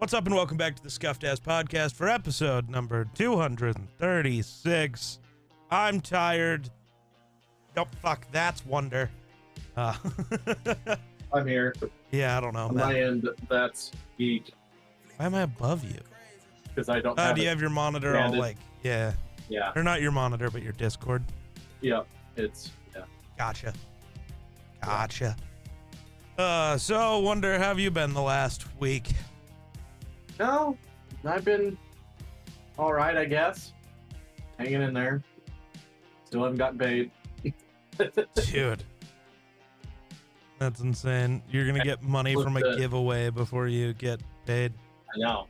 What's up and welcome back to the Scuffed Ass Podcast for episode number 236. I'm tired. Oh, fuck, that's Wonder. I'm here. Yeah, I don't know, On man. my end, that's Geek, Why am I above you? because I don't have Do you it have your monitor all branded. like, yeah. Yeah, Or not your monitor, but your Discord. yeah. Gotcha. So, Wonder, how have you been the last week? No, I've been all right, I guess. Hanging in there. Still haven't gotten paid. Dude. That's insane. You're gonna get money from a giveaway before you get paid. I know.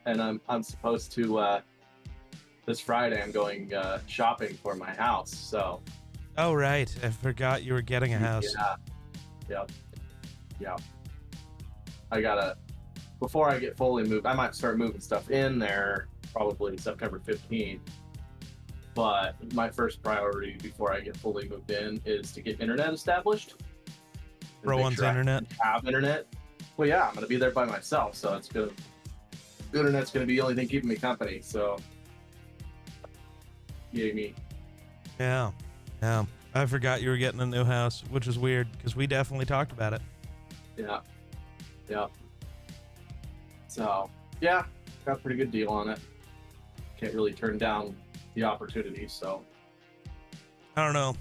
And I'm supposed to, this Friday, I'm going shopping for my house, so. Oh, right. I forgot you were getting a house. Yeah. I gotta, before I get fully moved, I might start moving stuff in there probably September 15th. But my first priority before I get fully moved in is to get internet established. Bro wants internet. Have internet. Well, yeah, I'm gonna be there by myself, so it's good. Internet's gonna be the only thing keeping me company. So, yay me. Yeah. I forgot you were getting a new house, which is weird because we definitely talked about it. Yeah. So, yeah, got a pretty good deal on it. Can't really turn down the opportunity, so. I don't know.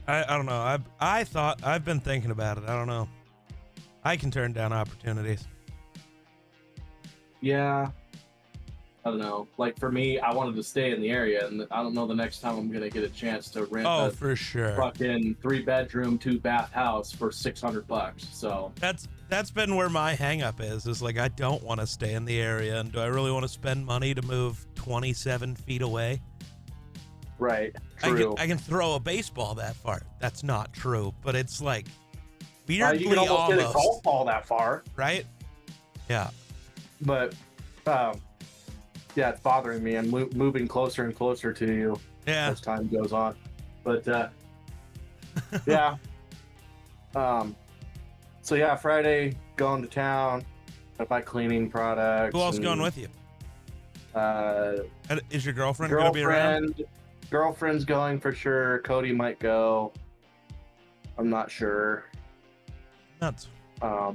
I don't know. I've been thinking about it. I don't know. I can turn down opportunities. Yeah. I don't know. Like for me, I wanted to stay in the area, and I don't know the next time I'm gonna get a chance to rent a For sure. fucking 3-bedroom, 2-bath house for $600. So That's been where my hang up is like I don't want to stay in the area, and do I really want to spend money to move 27 feet away? right, true. I can throw a baseball that far. That's not true, but it's like You weirdly can almost get a almost, golf ball that far, right? Yeah. but yeah, it's bothering me. I'm moving closer and closer to you Yeah. as time goes on. But yeah. So yeah, Friday going to town. I buy cleaning products. Who else going with you? Is your girlfriend going to be around? Girlfriend's going for sure. Cody might go. I'm not sure. Nuts. Yeah,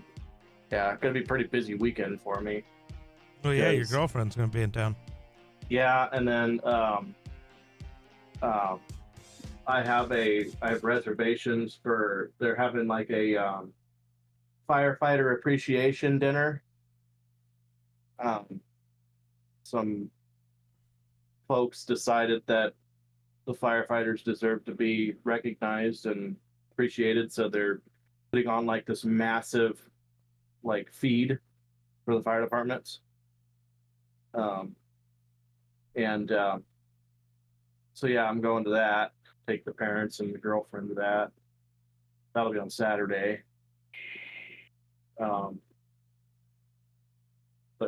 gonna be a pretty busy weekend for me. Oh yeah, your Yes. girlfriend's going to be in town. Yeah, and then I have reservations for, they're having like a firefighter appreciation dinner. Some folks decided that the firefighters deserve to be recognized and appreciated, so they're putting on like this massive like feed for the fire departments. So yeah, I'm going to that. Take the parents and the girlfriend to that. That'll be on Saturday. But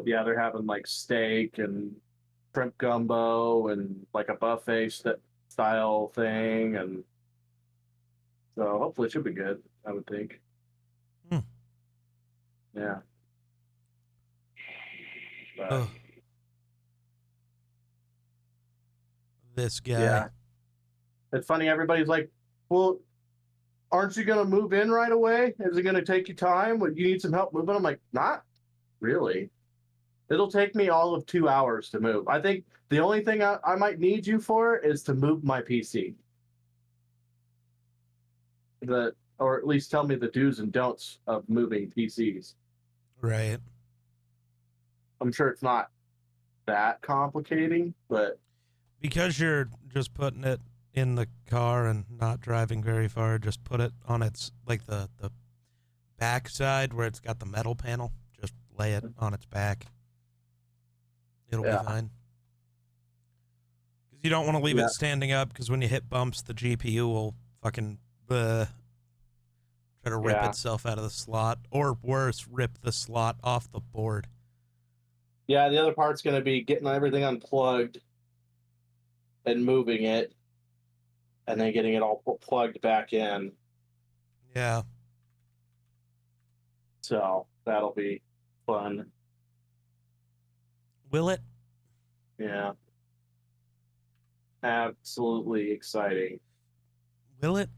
yeah, they're having like steak and shrimp gumbo and like a buffet style thing, and so hopefully it should be good, I would think. Yeah. But, This guy. yeah. It's funny, everybody's like, well, aren't you going to move in right away? Is it going to take you time? Would you need some help moving? I'm like, not really. It'll take me all of 2 hours to move. I think the only thing I might need you for is to move my PC. Or at least tell me the do's and don'ts of moving PCs. Right. I'm sure it's not that complicating, but Because you're just putting it in the car and not driving very far, just put it on its, like the back side where it's got the metal panel. Just lay it on its back. It'll be fine. Because you don't want to leave it standing up, because when you hit bumps, the GPU will fucking try to rip itself out of the slot, or worse, rip the slot off the board. Yeah, the other part's going to be getting everything unplugged and moving it, and then getting it all plugged back in. Yeah. So that'll be fun. Will it? Yeah. Absolutely exciting. Will it?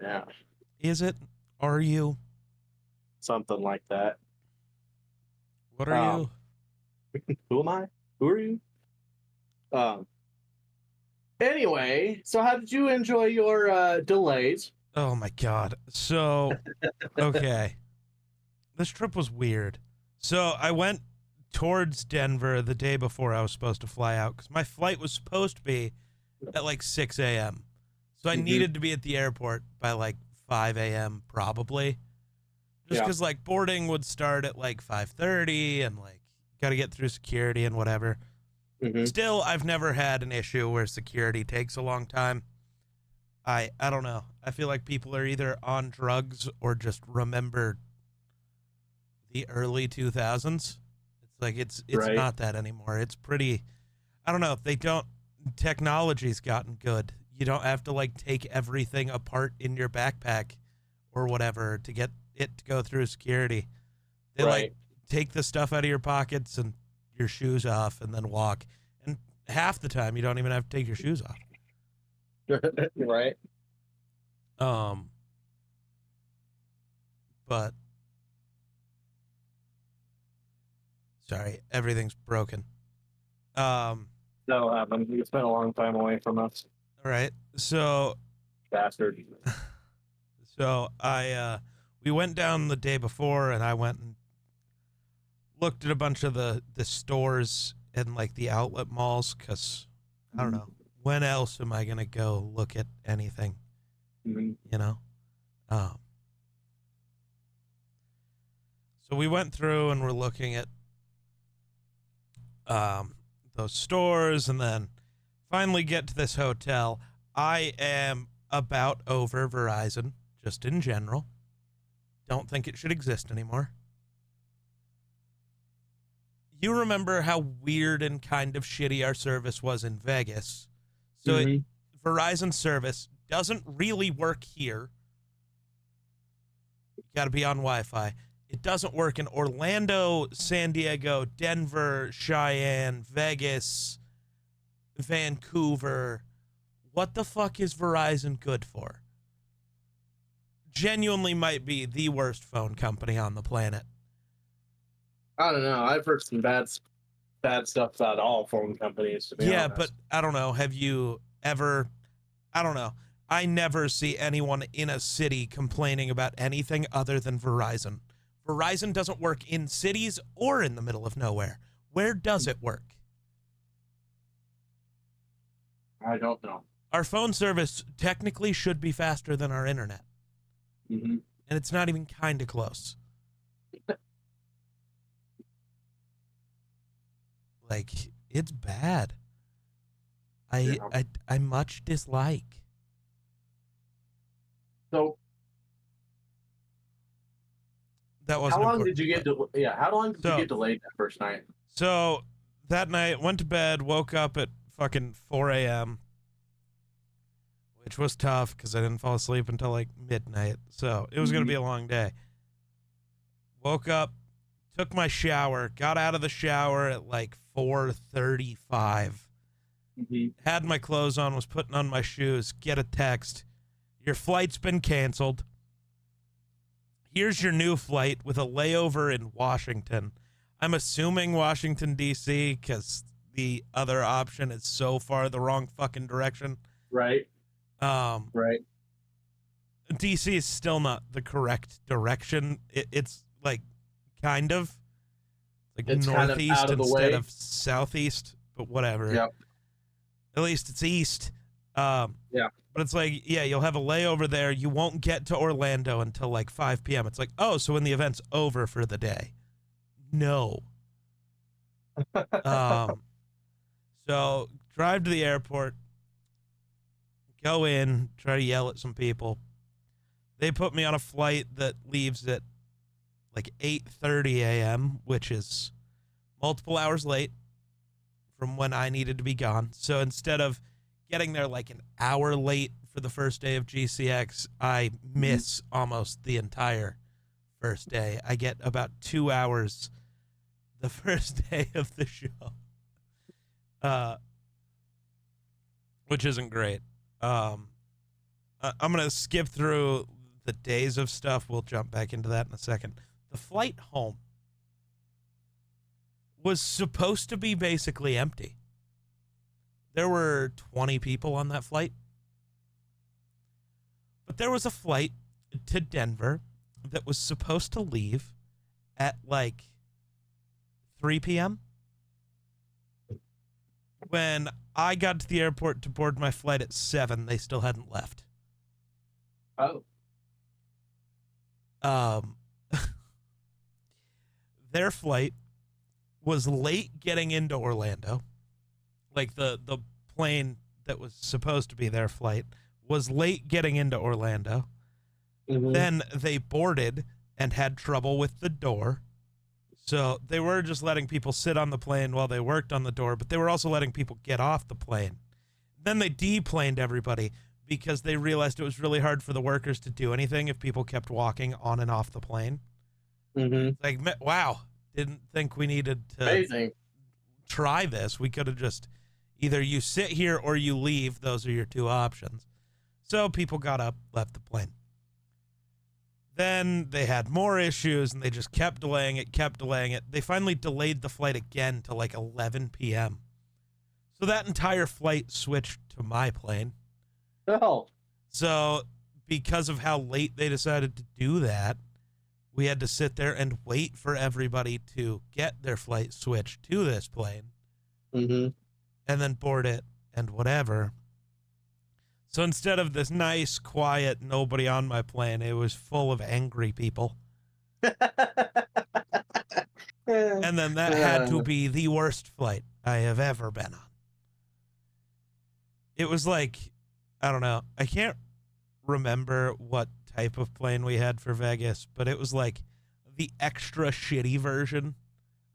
Yeah. Is it? Are you? Something like that. What are you? Who am I? Who are you? Um. Anyway, so how did you enjoy your delays? Oh my God. So, okay. This trip was weird. So I went towards Denver the day before I was supposed to fly out because my flight was supposed to be at like 6 a.m. So I needed to be at the airport by like 5 a.m. probably. Just Yeah. because like boarding would start at like 5:30 and like got to get through security and whatever. Still, I've never had an issue where security takes a long time. I don't know. I feel like people are either on drugs or just remember the early 2000s. It's like it's Right. not that anymore. It's pretty, I don't know. They don't, technology's gotten good. You don't have to like take everything apart in your backpack or whatever to get it to go through security. They like take the stuff out of your pockets and your shoes off and then walk. And half the time you don't even have to take your shoes off. Right. But sorry, everything's broken. That'll happen. You spent a long time away from us. All right. So Bastard. So we went down the day before and I went and looked at a bunch of the stores and like the outlet malls because I don't know, when else am I gonna go look at anything? You know? So we went through and we're looking at those stores and then finally get to this hotel. I am about over Verizon, just in general. Don't think it should exist anymore. You remember how weird and kind of shitty our service was in Vegas. So Verizon service doesn't really work here. You got to be on Wi-Fi. It doesn't work in Orlando, San Diego, Denver, Cheyenne, Vegas, Vancouver. What the fuck is Verizon good for? Genuinely might be the worst phone company on the planet. I don't know. I've heard some bad stuff about all phone companies, to be honest. But I don't know. Have you ever... I don't know. I never see anyone in a city complaining about anything other than Verizon. Verizon doesn't work in cities or in the middle of nowhere. Where does it work? I don't know. Our phone service technically should be faster than our internet. And it's not even kind of close. Like, it's bad. I much dislike. So that wasn't how long important, did you get? How long did you get delayed that first night? So that night, went to bed, woke up at fucking 4 a.m., which was tough because I didn't fall asleep until like midnight. So it was going to be a long day. Woke up, took my shower, got out of the shower at like 4:35. Had my clothes on, was putting on my shoes, get a text. Your flight's been canceled. Here's your new flight with a layover in Washington. I'm assuming Washington, D.C., because the other option is so far the wrong fucking direction. Right. DC is still not the correct direction. It's like kind of like it's northeast kind of instead of southeast, but whatever. Yep. At least it's east. But it's like, yeah, you'll have a layover there. You won't get to Orlando until like 5 p.m. It's like, oh, so when the event's over for the day. No. So drive to the airport, go in, try to yell at some people. They put me on a flight that leaves at like 8:30 a.m., which is multiple hours late from when I needed to be gone. So instead of getting there like an hour late for the first day of GCX, I miss almost the entire first day. I get about 2 hours the first day of the show, which isn't great. I'm gonna skip through the days of stuff. We'll jump back into that in a second. The flight home was supposed to be basically empty. There were 20 people on that flight. But there was a flight to Denver that was supposed to leave at like 3 p.m. When I got to the airport to board my flight at 7, they still hadn't left. Oh. Their flight was late getting into Orlando. Like the plane that was supposed to be their flight was late getting into Orlando. Mhm. Then they boarded and had trouble with the door. So they were just letting people sit on the plane while they worked on the door, but they were also letting people get off the plane. Then they deplaned everybody because they realized it was really hard for the workers to do anything if people kept walking on and off the plane. Mhm. Like, wow, didn't think we needed to Amazing. try this. We could have just either you sit here or you leave. Those are your two options. So people got up, left the plane. Then they had more issues and they just kept delaying it. They finally delayed the flight again to like 11 p.m. So that entire flight switched to my plane. Oh. So because of how late they decided to do that, we had to sit there and wait for everybody to get their flight switched to this plane Mhm. and then board it and whatever. So instead of this nice, quiet, nobody on my plane, it was full of angry people. And then that had to be the worst flight I have ever been on. It was like, I don't know, I can't remember what type of plane we had for Vegas, but it was like the extra shitty version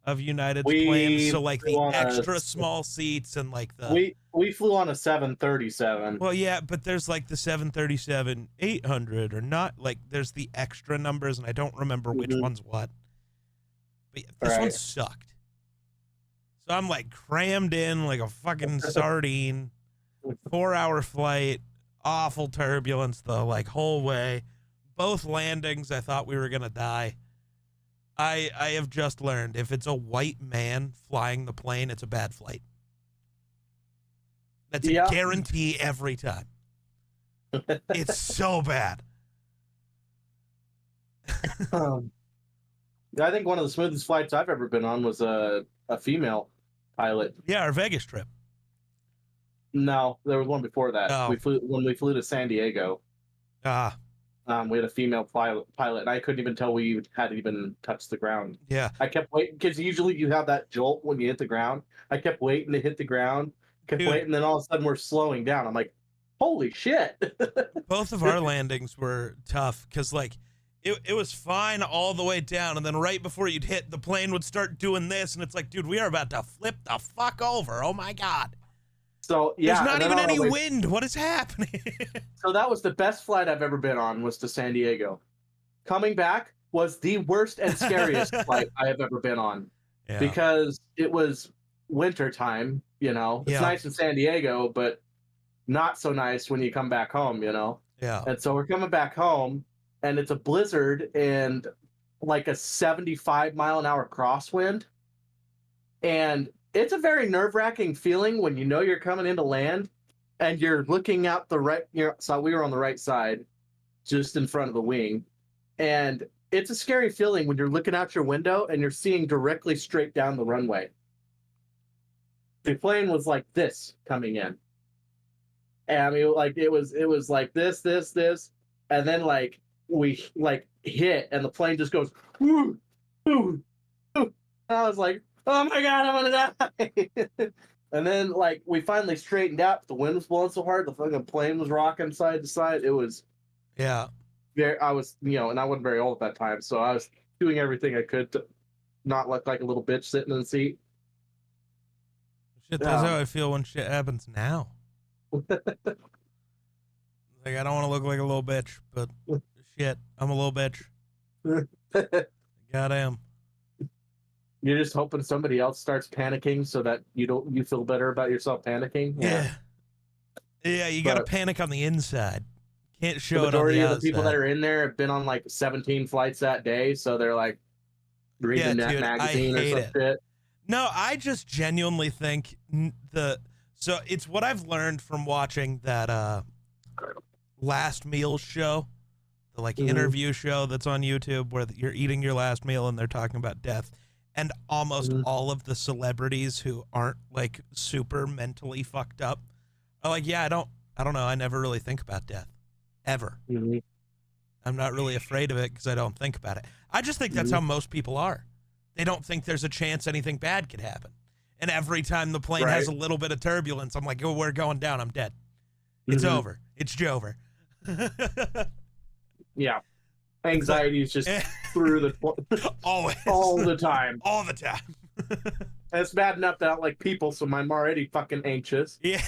of United's planes. So like the extra small seats and like the we flew on a 737. well, yeah, but there's like the 737-800 or not, like there's the extra numbers and I don't remember which Mhm. one's what. But this one Right. sucked. So I'm like crammed in like a fucking sardine. 4-hour flight, awful turbulence the like whole way. Both landings, I thought we were gonna die. I have just learned if it's a white man flying the plane, it's a bad flight. That's a Yeah. guarantee every time. It's so bad. I think one of the smoothest flights I've ever been on was a female pilot. Yeah, our Vegas trip. No, there was one before that. Oh. When we flew to San Diego. We had a female pilot, and I couldn't even tell we hadn't even touched the ground. Yeah. I kept waiting because usually you have that jolt when you hit the ground. I kept waiting to hit the ground, waiting, then all of a sudden we're slowing down. I'm like, holy shit! Both of our landings were tough because like it was fine all the way down, and then right before you'd hit, the plane would start doing this, and it's like, dude, we are about to flip the fuck over. Oh my god. So yeah, there's not even any wind. What is happening? So that was the best flight I've ever been on, was to San Diego. Coming back was the worst and scariest flight I have ever been on. Yeah. Because it was winter time, you know. It's nice in San Diego, but not so nice when you come back home, you know. Yeah. And so we're coming back home and it's a blizzard and like a 75-mile-an-hour crosswind. And it's a very nerve-wracking feeling when you know you're coming into land and you're looking out the right, so we were on the right side, just in front of the wing. And it's a scary feeling when you're looking out your window and you're seeing directly straight down the runway. The plane was like this coming in. And I mean, like it was like this, and then like we like hit and the plane just goes, whoo, whoo, whoo. And I was like, oh my god, I'm gonna die. And then like we finally straightened out. The wind was blowing so hard, the fucking plane was rocking side to side. It was I was, and I wasn't very old at that time, so I was doing everything I could to not look like a little bitch sitting in the seat. Shit, that's how I feel when shit happens now. Like, I don't want to look like a little bitch, but shit, I'm a little bitch. Goddamn. You're just hoping somebody else starts panicking so that you feel better about yourself panicking. Yeah, you got to But panic on the inside. Can't the show it on the majority of the outside. people that are in there have been on like 17 flights that day, so they're like reading that dude, magazine I or hate some it. shit. No, I just genuinely think so it's what I've learned from watching that last meal show, the like interview show that's on YouTube where you're eating your last meal and they're talking about death. And almost all of the celebrities who aren't like super mentally fucked up are like, yeah, I don't know. I never really think about death ever. I'm not really afraid of it because I don't think about it. I just think that's how most people are. They don't think there's a chance anything bad could happen. And every time the plane has a little bit of turbulence, I'm like, oh, we're going down. I'm dead. It's over. It's Jover. Yeah. Anxiety is just through the always, all the time. All the time. And it's bad enough that I don't like people, so I'm already fucking anxious. Yeah.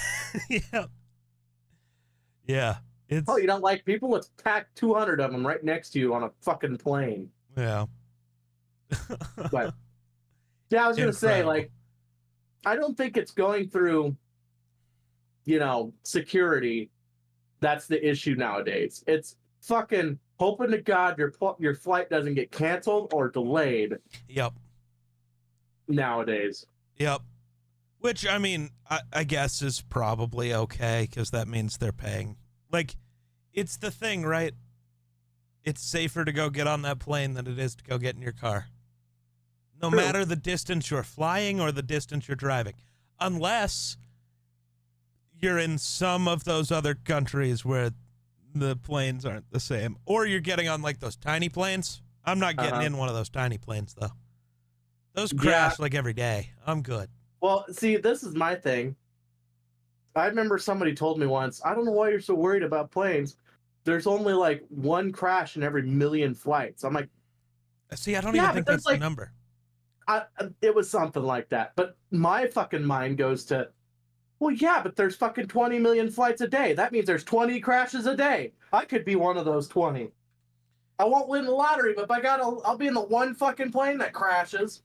Yeah. It's... Oh, you don't like people? Let's pack 200 of them right next to you on a fucking plane. Yeah. But yeah, I was gonna say, like, I don't think it's going through, security. That's the issue nowadays. It's fucking hoping to God your flight doesn't get canceled or delayed. Yep. Nowadays. Yep. Which, I mean, I guess is probably okay because that means they're paying. Like, it's the thing, right? It's safer to go get on that plane than it is to go get in your car. No matter the distance you're flying or the distance you're driving. Unless you're in some of those other countries where the planes aren't the same. Or you're getting on, like, those tiny planes. I'm not getting in one of those tiny planes, though. Those crash, like, every day. I'm good. Well, see, this is my thing. I remember somebody told me once, I don't know why you're so worried about planes. There's only, like, one crash in every million flights. I'm like... See, I don't even think that's the number. It was something like that. But my fucking mind goes to, well, yeah, but there's fucking 20 million flights a day. That means there's 20 crashes a day. I could be one of those 20. I won't win the lottery, but I'll be in the one fucking plane that crashes.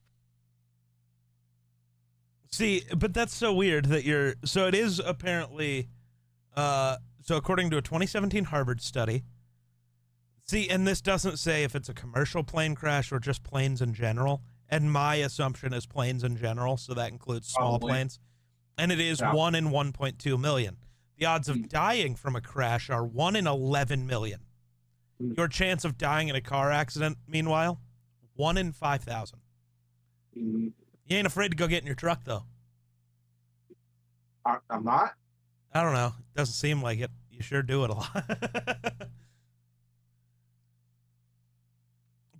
See, but that's so weird that so it is apparently, so according to a 2017 Harvard study, see, and this doesn't say if it's a commercial plane crash or just planes in general, and my assumption is planes in general, so that includes small planes, and it is 1 in 1.2 million. The odds of dying from a crash are 1 in 11 million. Your chance of dying in a car accident, meanwhile, 1 in 5,000. You ain't afraid to go get in your truck, though. I'm not. I don't know. It doesn't seem like it. You sure do it a lot.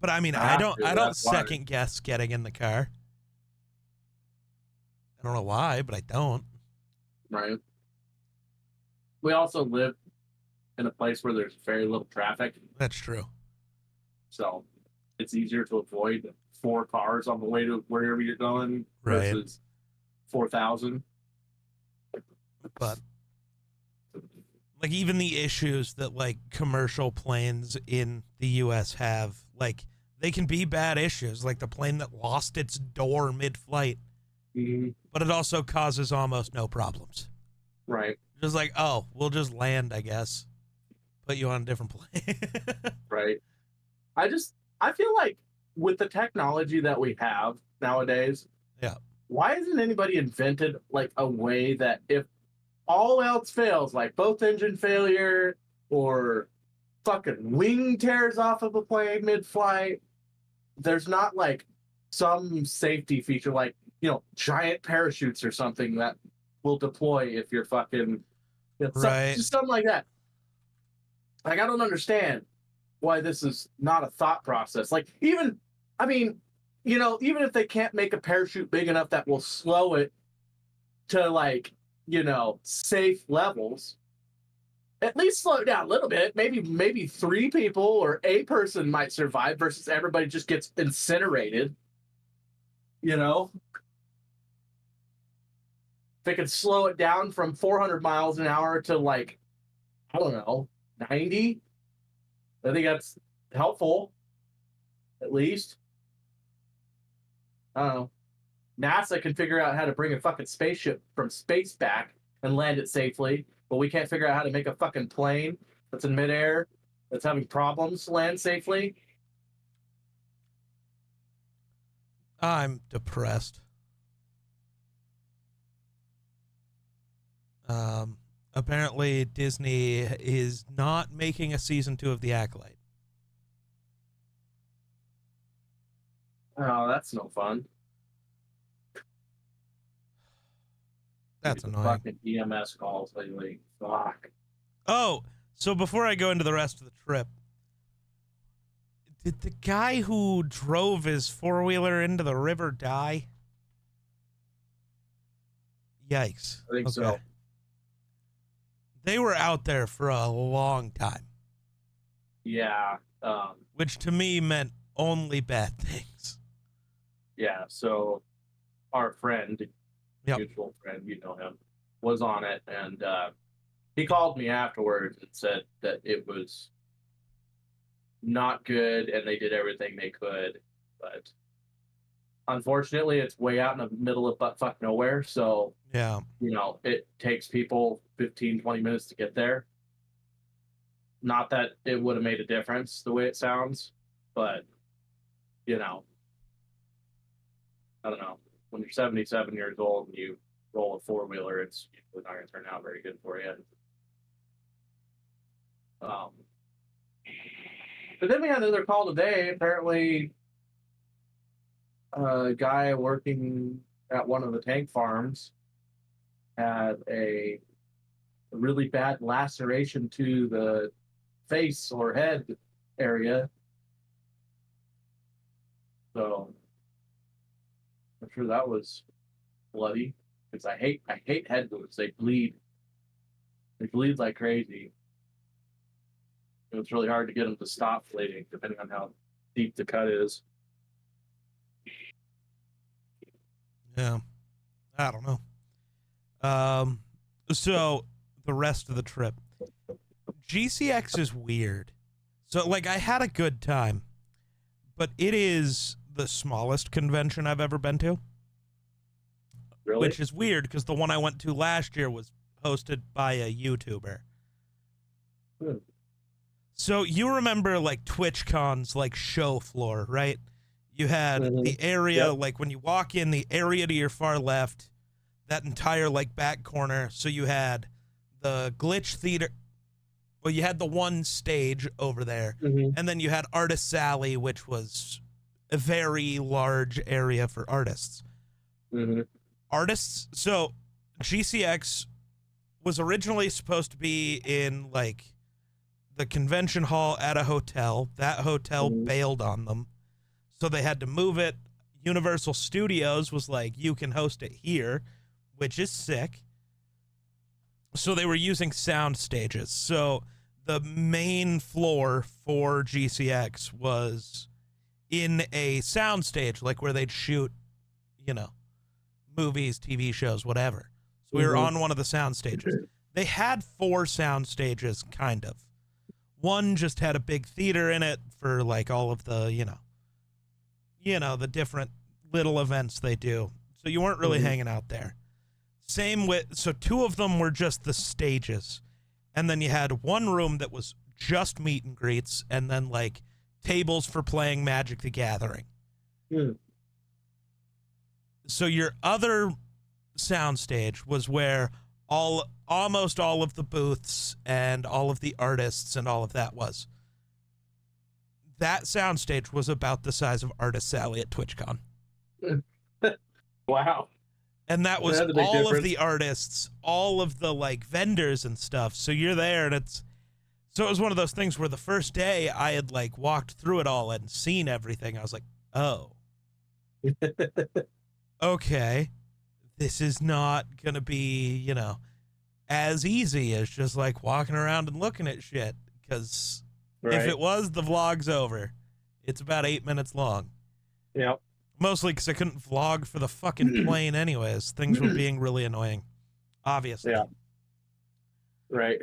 But I mean, I don't second guess getting in the car. I don't know why, but I don't. Right. We also live in a place where there's very little traffic. That's true. So it's easier to avoid 4 cars on the way to wherever you're going versus 4,000. But like even the issues that like commercial planes in the US have, like they can be bad issues, like the plane that lost its door mid-flight. But it also causes almost no problems. Right. Just like, oh, we'll just land, I guess. Put you on a different plane. Right. I feel like with the technology that we have nowadays, why hasn't anybody invented like a way that if all else fails, like both engine failure or fucking wing tears off of a plane mid-flight, there's not like some safety feature like, giant parachutes or something that will deploy if you're fucking just something like that. Like, I don't understand why this is not a thought process. Like, even if they can't make a parachute big enough that will slow it to like, safe levels, at least slow it down a little bit. Maybe 3 people or a person might survive versus everybody just gets incinerated. They could slow it down from 400 miles an hour to like, I don't know, 90. I think that's helpful, at least. I don't know. NASA can figure out how to bring a fucking spaceship from space back and land it safely, but we can't figure out how to make a fucking plane that's in midair that's having problems land safely. I'm depressed. Apparently Disney is not making a season 2 of The Acolyte. Oh, that's no fun. That's Dude, annoying. Fucking EMS calls lately. Fuck. Oh, so before I go into the rest of the trip, did the guy who drove his four-wheeler into the river die? Yikes. I think so. They were out there for a long time, Yeah. which to me meant only bad things. Yeah. So our friend, Yep. mutual friend, you know him, was on it, and he called me afterwards and said that it was not good, and they did everything they could, but unfortunately, it's way out in the middle of buttfuck nowhere. So Yeah. it takes people 15, 20 minutes to get there. Not that it would have made a difference the way it sounds, but I don't know. When you're 77 years old and you roll a four-wheeler, it's usually not going to turn out very good for you. But then we had another call today. Apparently, a guy working at one of the tank farms had a really bad laceration to the face or head area. So I'm sure that was bloody, because I hate head wounds. They bleed like crazy. It's really hard to get them to stop bleeding depending on how deep the cut is. Yeah. I don't know. So the rest of the trip, GCX is weird. So like I had a good time, but it is the smallest convention I've ever been to. Really? Which is weird because the one I went to last year was hosted by a YouTuber. So you remember like TwitchCon's like show floor, right? You had the area, like when you walk in, the area to your far left, that entire like back corner. So you had the Glitch Theater. Well, you had the one stage over there, and then you had Artist's Alley, which was a very large area for artists. Artists. So GCX was originally supposed to be in like the convention hall at a hotel. That hotel bailed on them, so they had to move it. Universal Studios was like, you can host it here, which is sick. So they were using sound stages. So the main floor for GCX was in a sound stage, like where they'd shoot, movies, TV shows, whatever. So we were on one of the sound stages. They had 4 sound stages, kind of. One just had a big theater in it for like all of the, the different little events they do. So you weren't really hanging out there. So 2 of them were just the stages. And then you had one room that was just meet and greets, and then like tables for playing Magic the Gathering. So your other soundstage was where almost all of the booths and all of the artists and all of that was. That soundstage was about the size of Artist's Alley at TwitchCon. Wow. And that was all of the artists, all of the like vendors and stuff. So you're there, and it was one of those things where the first day I had like walked through it all and seen everything. I was like, oh, okay, this is not gonna be, as easy as just like walking around and looking at shit. Because if it was, the vlog's over. It's about 8 minutes long. Yep. Mostly because I couldn't vlog for the fucking plane anyways. Things were being really annoying, obviously. Yeah. Right.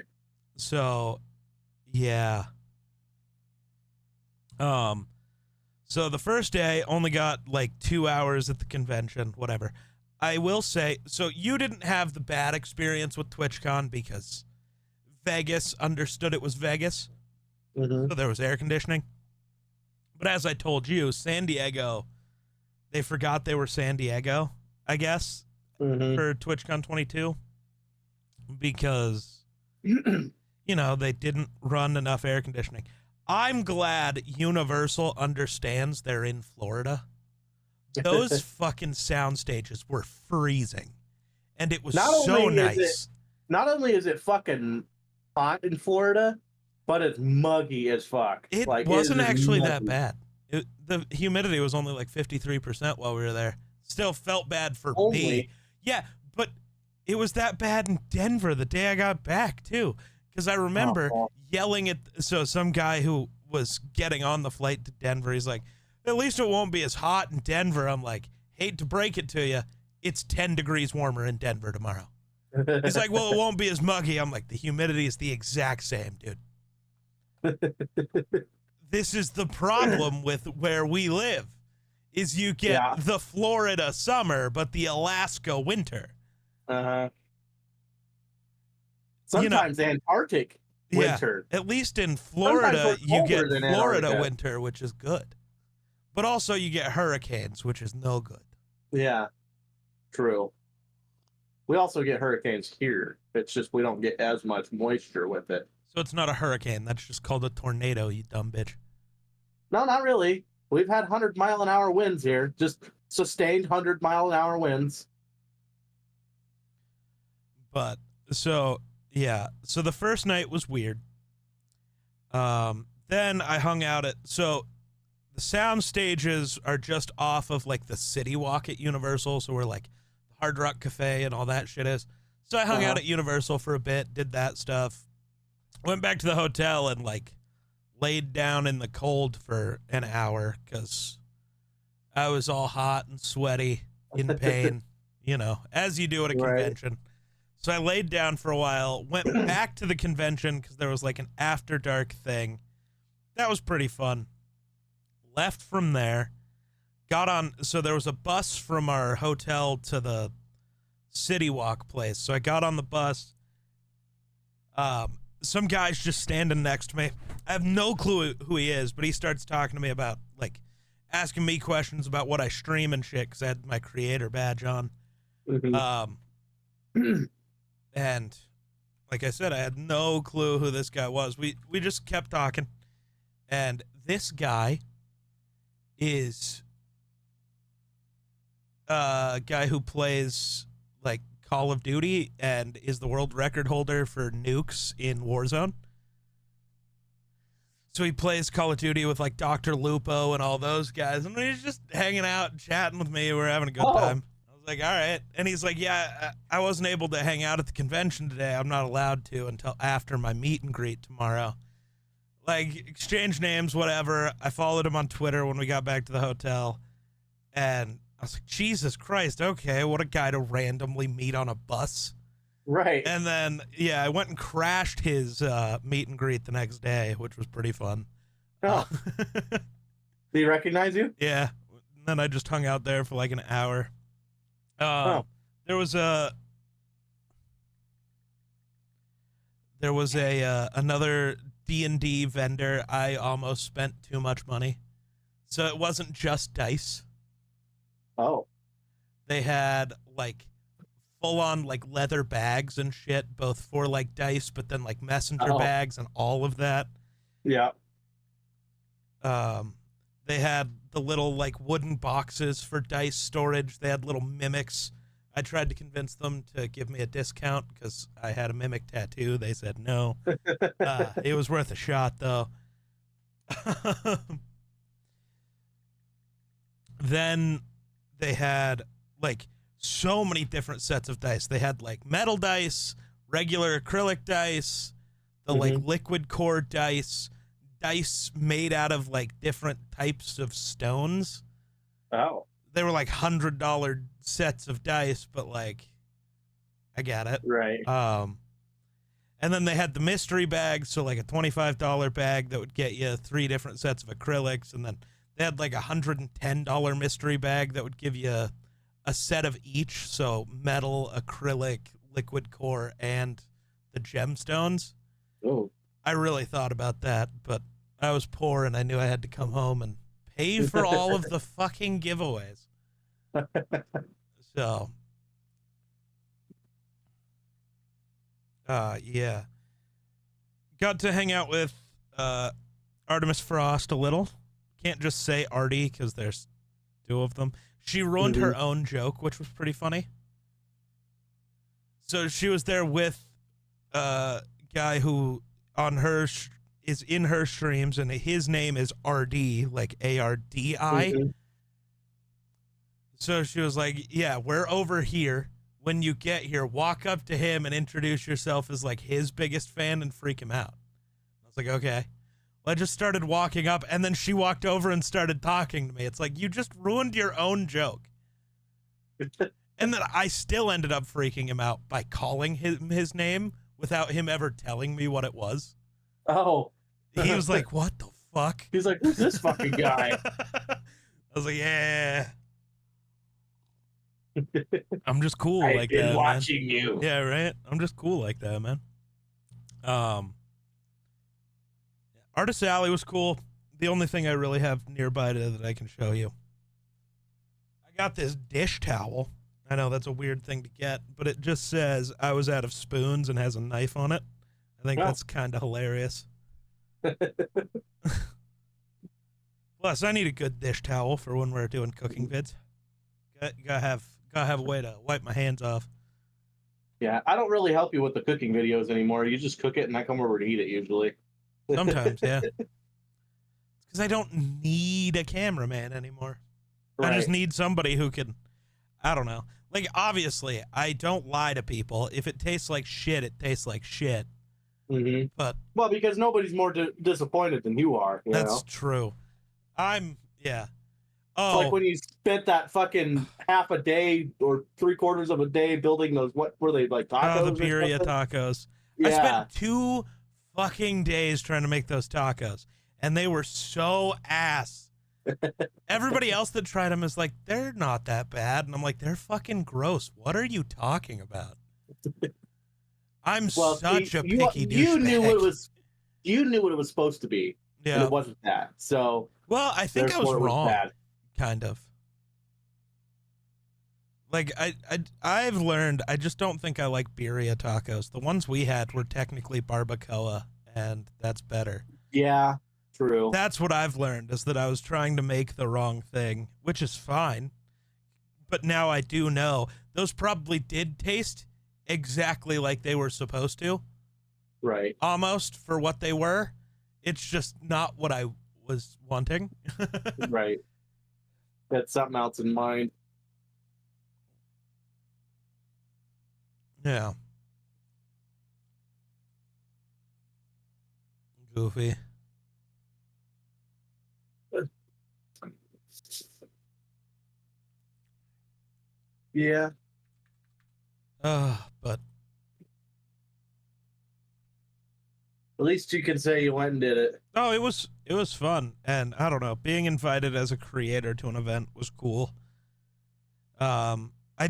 So, yeah. So the first day only got like 2 hours at the convention, whatever. I will say, so you didn't have the bad experience with TwitchCon because Vegas understood it was Vegas, Mm-hmm. so there was air conditioning. But as I told you, San Diego, they forgot they were San Diego, I guess, Mm-hmm. for TwitchCon 22 because, you know, they didn't run enough air conditioning. I'm glad Universal understands they're in Florida. Those fucking sound stages were freezing, and it was Not so only is nice. Not only is it fucking hot in Florida, but it's muggy as fuck. It Like, wasn't is actually muggy. that bad. The humidity was only like 53% while we were there. Still felt bad for me. Only. Yeah, but it was that bad in Denver the day I got back, too. Because I remember Oh. yelling at some guy who was getting on the flight to Denver. He's like, at least it won't be as hot in Denver. I'm like, hate to break it to you, it's 10 degrees warmer in Denver tomorrow. He's like, well, it won't be as muggy. I'm like, the humidity is the exact same, dude. This is the problem with where we live, is you get the Florida summer, but the Alaska winter. Uh-huh. Sometimes Antarctic winter. Yeah, at least in Florida, you get than Florida Antarctica. winter, which is good. But also you get hurricanes, which is no good. Yeah, true. We also get hurricanes here. It's just we don't get as much moisture with it. So it's not a hurricane. That's just called a tornado, you dumb bitch. No, not really. We've had 100-mile-an-hour winds here. Just sustained 100-mile-an-hour winds. But, so, yeah. So the first night was weird. Then I hung out at... So the sound stages are just off of, like, the City Walk at Universal. So we're, like, Hard Rock Cafe and all that shit is. So I hung out at Universal for a bit, did that stuff. Went back to the hotel and, like, laid down in the cold for an hour because I was all hot and sweaty, in pain, you know, as you do at a convention. So I laid down for a while, went back to the convention because there was like an after dark thing. That was pretty fun. Left from there, got on. So there was a bus from our hotel to the City Walk place. So I got on the bus. Some guy's just standing next to me. I have no clue who he is, but he starts talking to me about, like, asking me questions about what I stream and shit because I had my creator badge on. Mm-hmm. And like I said, I had no clue who this guy was. We just kept talking. And this guy is a guy who plays, like, Call of Duty and is the world record holder for nukes in Warzone. So he plays Call of Duty with, like, Dr. Lupo and all those guys. And he's just hanging out, chatting with me. We're having a good time. I was like, all right. And he's like, yeah, I wasn't able to hang out at the convention today. I'm not allowed to until after my meet and greet tomorrow. Like, exchange names, whatever. I followed him on Twitter when we got back to the hotel. And I was like, Jesus Christ, okay, what a guy to randomly meet on a bus. Right. And then, yeah, I went and crashed his meet and greet the next day, which was pretty fun. Oh. Did he recognize you? Yeah. And then I just hung out there for like an hour. There was another D&D vendor. I almost spent too much money. So it wasn't just dice. Oh. They had, like, full-on, like, leather bags and shit, both for, like, dice, but then, like, messenger bags and all of that. Yeah. They had the little, like, wooden boxes for dice storage. They had little mimics. I tried to convince them to give me a discount because I had a mimic tattoo. They said no. It was worth a shot, though. Then they had, like, so many different sets of dice. They had, like, metal dice, regular acrylic dice, the like liquid core dice made out of, like, different types of stones. Oh. They were like $100 sets of dice, but, like, I got it. Right. And then they had the mystery bags, so like a $25 bag that would get you 3 different sets of acrylics, and then They had like $110 mystery bag that would give you a set of each, so metal, acrylic, liquid core, and the gemstones. Oh. I really thought about that, but I was poor and I knew I had to come home and pay for all of the fucking giveaways. So, yeah. Got to hang out with Artemis Frost a little. Can't just say Artie because there's two of them. She ruined her own joke, which was pretty funny. So she was there with a guy who on her is in her streams, and his name is RD, like ARDI. Mm-hmm. So she was like, yeah, we're over here. When you get here, walk up to him and introduce yourself as like his biggest fan and freak him out. I was like, okay. Well, I just started walking up, and then she walked over and started talking to me. It's like, you just ruined your own joke. And then I still ended up freaking him out by calling him his name without him ever telling me what it was. Oh. He was like, what the fuck? He's like, who's this fucking guy? I was like, yeah. I'm just cool like that. I've been watching you. Yeah, right? I'm just cool like that, man. Artist Alley was cool. The only thing I really have nearby that I can show you. I got this dish towel. I know that's a weird thing to get, but it just says I was out of spoons and has a knife on it. I think that's kind of hilarious. Plus, I need a good dish towel for when we're doing cooking vids. Gotta have a way to wipe my hands off. Yeah, I don't really help you with the cooking videos anymore. You just cook it and I come over to eat it usually. Sometimes, yeah. Because I don't need a cameraman anymore. Right. I just need somebody who can, I don't know. Like, obviously, I don't lie to people. If it tastes like shit, it tastes like shit. Mm-hmm. But well, because nobody's more disappointed than you are. That's true. Yeah. Oh, it's like when you spent that fucking half a day or 3/4 of a day building those, what were they, like tacos? Oh, the birria tacos. Yeah. I spent 2 fucking days trying to make those tacos, and they were so ass. Everybody else that tried them is like, they're not that bad. And I'm like, they're fucking gross. What are you talking about? I'm such a picky douchebag. You knew what it was supposed to be. Yeah. And it wasn't that. So. Well, I think I was wrong. Kind of. Like, I've learned, I just don't think I like birria tacos. The ones we had were technically barbacoa, and that's better. Yeah. True. That's what I've learned, is that I was trying to make the wrong thing, which is fine. But now I do know those probably did taste exactly like they were supposed to. Right. Almost for what they were. It's just not what I was wanting. Right. Had something else in mind. Yeah. Goofy. Yeah. But at least you can say you went and did it. Oh, it was fun, and I don't know, being invited as a creator to an event was cool. I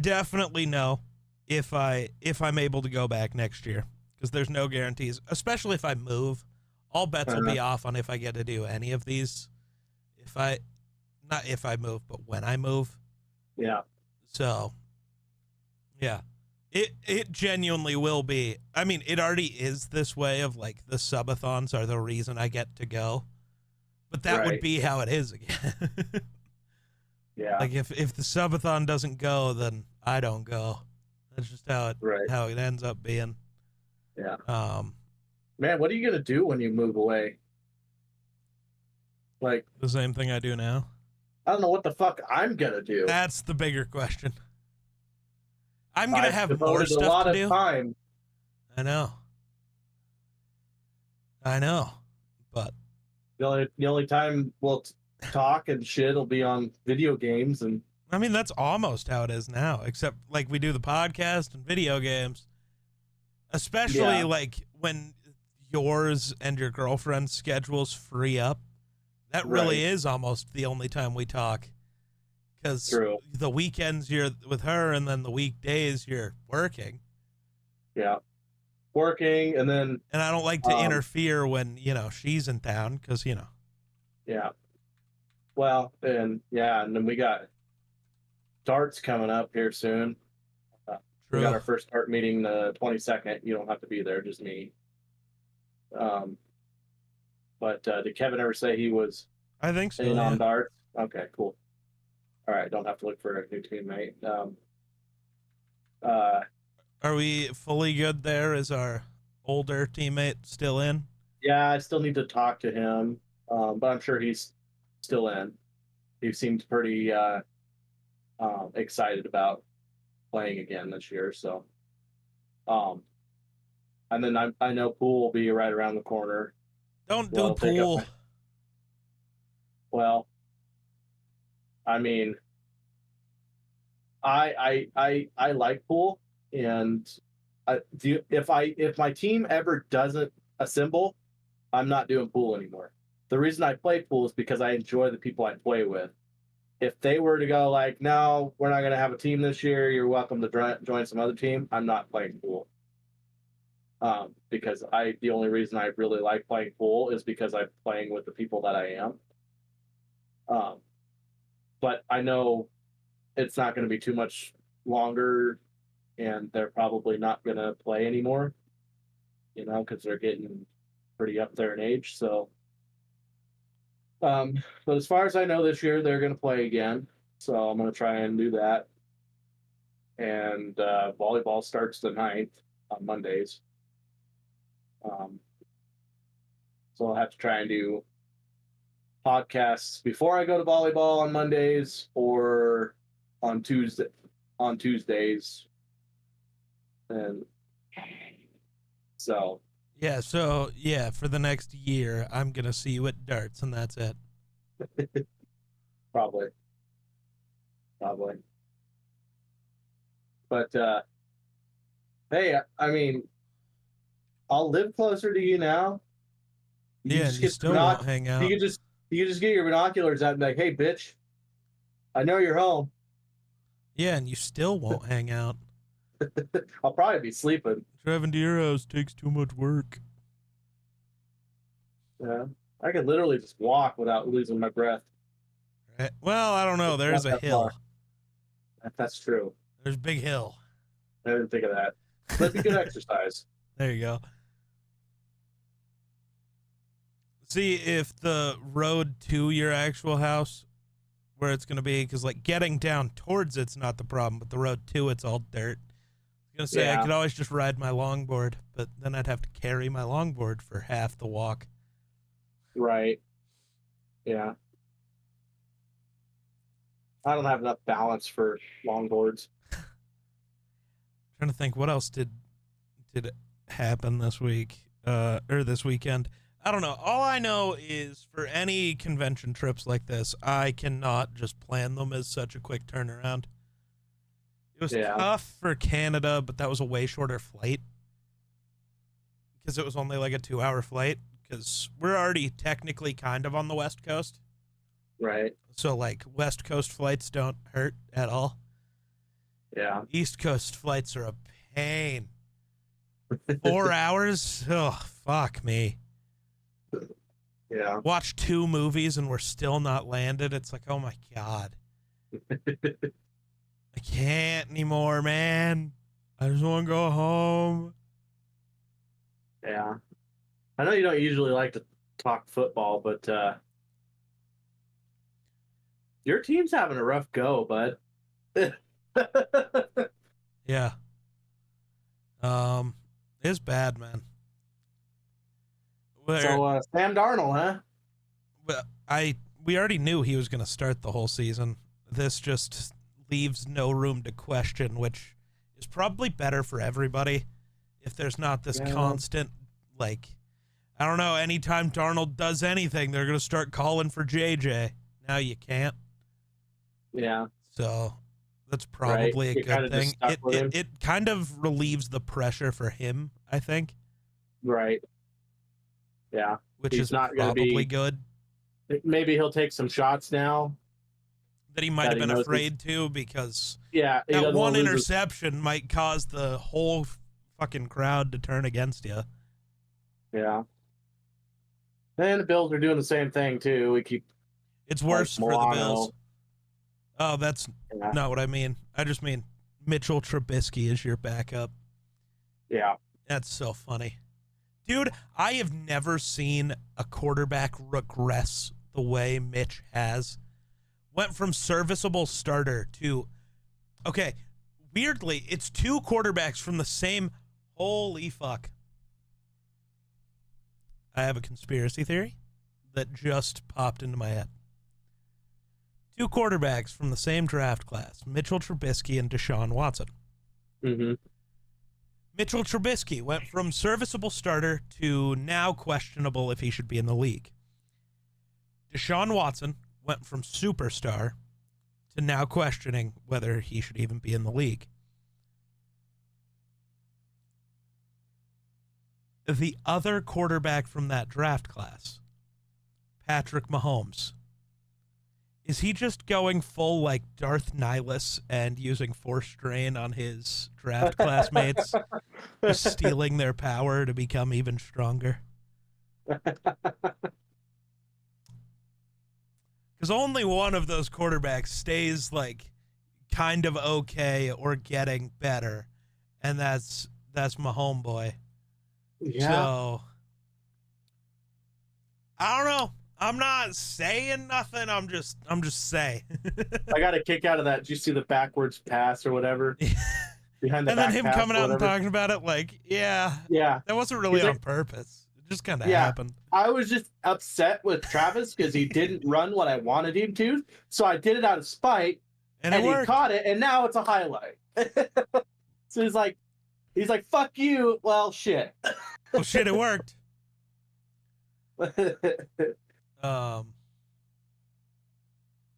definitely know if I'm able to go back next year, because there's no guarantees, especially if I move. All bets will be off on if I get to do any of these. Not if I move, but when I move. Yeah. So, yeah. It genuinely will be. I mean, it already is this way of like the subathons are the reason I get to go. But that would be how it is again. Yeah. Like if the subathon doesn't go, then I don't go. That's just how it ends up being. Yeah. Man, what are you gonna do when you move away? Like the same thing I do now. I don't know what the fuck I'm gonna do. That's the bigger question. I'm gonna have more stuff to do. Time. I know, but the only time we'll talk and shit will be on video games, and I mean that's almost how it is now. Except like we do the podcast and video games, especially like when yours and your girlfriend's schedules free up. That Right. really is almost the only time we talk. Because True. the weekends you're with her, and then the weekdays you're working. Yeah. Working, and then And I don't like to interfere when, she's in town, because, yeah. Well, and then we got darts coming up here soon. We got True. our first dart meeting the 22nd. You don't have to be there, just me. But did Kevin ever say he was I think so. in Yeah. on darts? Okay, cool. All right, don't have to look for a new teammate. Are we fully good there? Is our older teammate still in? Yeah, I still need to talk to him, but I'm sure he's still in. He seemed pretty excited about playing again this year. So, and then I know pool will be right around the corner. Don't do pool. Well, I mean, I like pool, and if my team ever doesn't assemble, I'm not doing pool anymore. The reason I play pool is because I enjoy the people I play with. If they were to go like, no, we're not going to have a team this year, you're welcome to join some other team, I'm not playing pool. Because the only reason I really like playing pool is because I'm playing with the people that I am. But I know it's not going to be too much longer, and they're probably not going to play anymore, because they're getting pretty up there in age. So, but as far as I know, this year they're going to play again. So I'm going to try and do that. And volleyball starts the 9th on Mondays. So I'll have to try and do podcasts before I go to volleyball on Mondays or on Tuesdays. And so for the next year, I'm gonna see you at darts, and that's it. Probably. But hey, I mean, I'll live closer to you now. You still won't hang out. You can just get your binoculars out and be like, hey, bitch, I know you're home. Yeah, and you still won't hang out. I'll probably be sleeping. Driving to your house takes too much work. Yeah, I could literally just walk without losing my breath. Right. Well, I don't know. There's a hill. That's true. There's a big hill. I didn't think of that. That'd be good exercise. There you go. See if the road to your actual house, where it's going to be, because like getting down towards it's not the problem, but the road to it's all dirt. I was going to say I could always just ride my longboard, but then I'd have to carry my longboard for half the walk. Right. Yeah. I don't have enough balance for longboards. Trying to think what else did happen this week or this weekend. I don't know. All I know is for any convention trips like this, I cannot just plan them as such a quick turnaround. It was tough for Canada, but that was a way shorter flight because it was only like a 2-hour flight because we're already technically kind of on the West Coast. Right. So like West Coast flights don't hurt at all. Yeah. East Coast flights are a pain. 4 hours? Oh, fuck me. Yeah. Watch 2 movies and we're still not landed. It's like, oh my God. I can't anymore, man. I just want to go home. Yeah. I know you don't usually like to talk football, but your team's having a rough go, bud. Yeah. It's bad, man. So Sam Darnold, huh? Well, we already knew he was going to start the whole season. This just leaves no room to question, which is probably better for everybody if there's not this constant, like, I don't know, anytime Darnold does anything, they're going to start calling for JJ. Now you can't. Yeah. So that's probably a good thing. It kind of relieves the pressure for him, I think. Right. Yeah. Which is not probably good. maybe he'll take some shots now. That he might That have he been knows afraid to, because Yeah, he that doesn't one wanna lose interception might cause the whole fucking crowd to turn against you. Yeah. And the Bills are doing the same thing too. We keep It's worse for the Milano. Bills. Oh, that's Yeah. not what I mean. I just mean Mitchell Trubisky is your backup. Yeah. That's so funny. Dude, I have never seen a quarterback regress the way Mitch has. Went from serviceable starter to, okay, weirdly, it's two quarterbacks from the same, holy fuck. I have a conspiracy theory that just popped into my head. Two quarterbacks from the same draft class, Mitchell Trubisky and Deshaun Watson. Mm-hmm. Mitchell Trubisky went from serviceable starter to now questionable if he should be in the league. Deshaun Watson went from superstar to now questioning whether he should even be in the league. The other quarterback from that draft class, Patrick Mahomes, is he just going full like Darth Nihilus and using force strain on his draft classmates, just stealing their power to become even stronger? Because only one of those quarterbacks stays like kind of okay or getting better, and that's my homeboy. Yeah. So I don't know. I'm not saying nothing. I'm just saying. I got a kick out of that. Did you see the backwards pass or whatever? Behind the And then back him pass coming or out and whatever? talking about it like, yeah, Yeah. that wasn't really He's on like- purpose. It just kind of Yeah. happened. I was just upset with Travis because he didn't run what I wanted him to. So I did it out of spite, And and it he worked. caught it, and now it's a highlight. So he's like, fuck you. Well, shit. Well, shit, it worked. But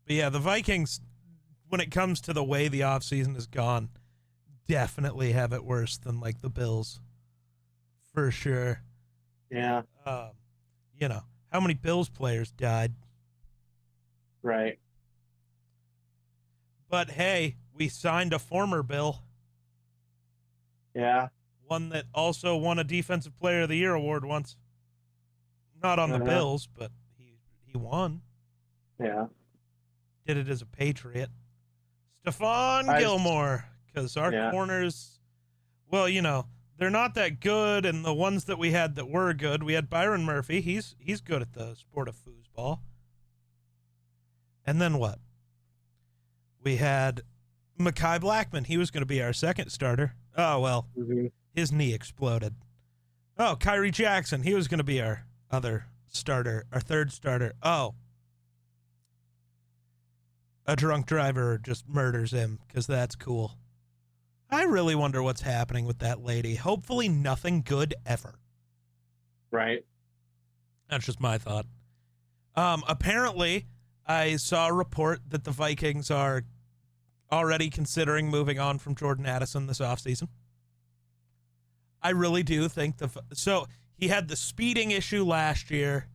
yeah, the Vikings, when it comes to the way the offseason has gone, definitely have it worse than like the Bills. For sure. Yeah, You know, how many Bills players died? right. But hey, we signed a former Bill, Yeah. one that also won a Defensive Player of the Year award once. Not on the Uh-huh. Bills, but he won. Yeah. Did it as a Patriot. Stephon I- Gilmore, because our Yeah. corners, well, you know, they're not that good, and the ones that we had that were good, we had Byron Murphy. He's good at the sport of foosball. And then what? We had Mekhi Blackman. He was going to be our second starter. Oh, well, Mhm. his knee exploded. Oh, Kyrie Jackson. He was going to be our other starter, our third starter. Oh, a drunk driver just murders him because that's cool. I really wonder what's happening with that lady. Hopefully nothing good ever. Right. That's just my thought. Apparently, I saw a report that the Vikings are already considering moving on from Jordan Addison this offseason. I really do think so he had the speeding issue last year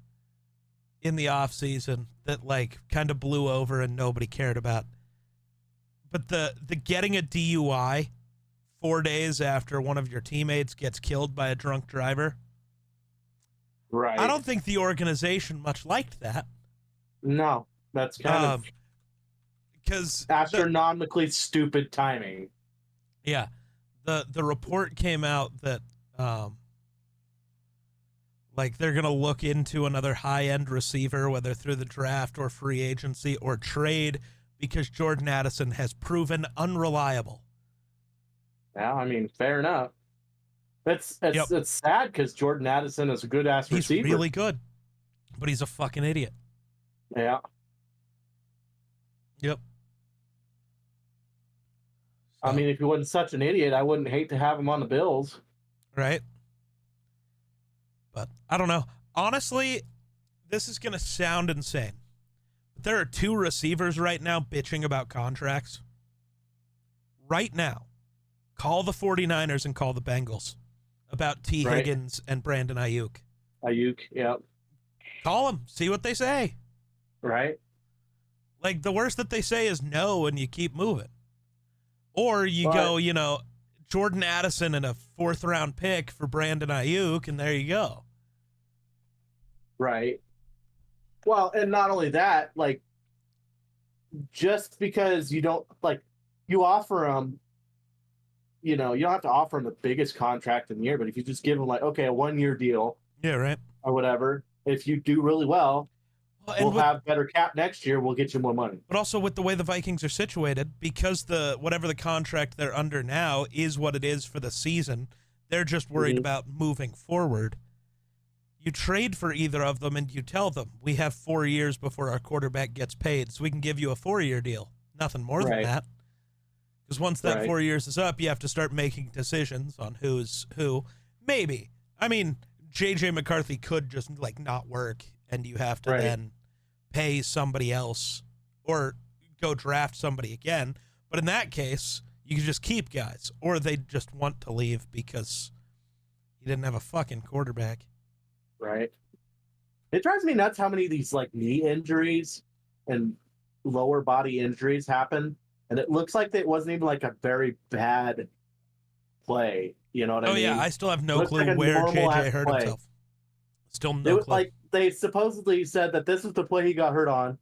in the offseason that like kind of blew over and nobody cared about. But the getting a DUI 4 days after one of your teammates gets killed by a drunk driver, Right. I don't think the organization much liked that. No, that's kind of Because astronomically stupid timing. yeah, the report came out that like they're gonna look into another high end receiver, whether through the draft or free agency or trade, because Jordan Addison has proven unreliable. Yeah, I mean, fair enough. It's Yep. sad because Jordan Addison is a good ass He's receiver. really good, but he's a fucking idiot. Yeah. Yep. I mean, if he wasn't such an idiot, I wouldn't hate to have him on the Bills. Right? But I don't know. Honestly, this is going to sound insane. But there are two receivers right now bitching about contracts. Right now. Call the 49ers and call the Bengals about T. Right. Higgins and Brandon Ayuk. Ayuk, yeah. Call them. See what they say. Right. Like, the worst that they say is no, and you keep moving. Or you But, go, Jordan Addison and a 4th-round pick for Brandon Ayuk, and there you go. right. Well, and not only that, like, just because you don't, like, you offer them, you don't have to offer them the biggest contract in the year, but if you just give them, like, okay, a 1-year deal Yeah, right. or whatever, if you do really well, Well, we'll have better cap next year. We'll get you more money. but also with the way the Vikings are situated, because whatever the contract they're under now is what it is for the season, they're just worried Mhm. about moving forward. You trade for either of them and you tell them, we have 4 years before our quarterback gets paid, so we can give you a 4-year deal. Nothing more than Right. that. Because once that Right. 4 years is up, you have to start making decisions on who's who. Maybe. I mean, J.J. McCarthy could just, like, not work, and you have to Right. then pay somebody else or go draft somebody again. But in that case, you can just keep guys, or they just want to leave because you didn't have a fucking quarterback. Right. It drives me nuts how many of these, like, knee injuries and lower body injuries happen. And it looks like it wasn't even like a very bad play. You know what I Oh, mean? yeah, I still have no Looks clue like a where normal JJ ass hurt play. himself. Still It no was clue. like they supposedly said that this is the play he got hurt on,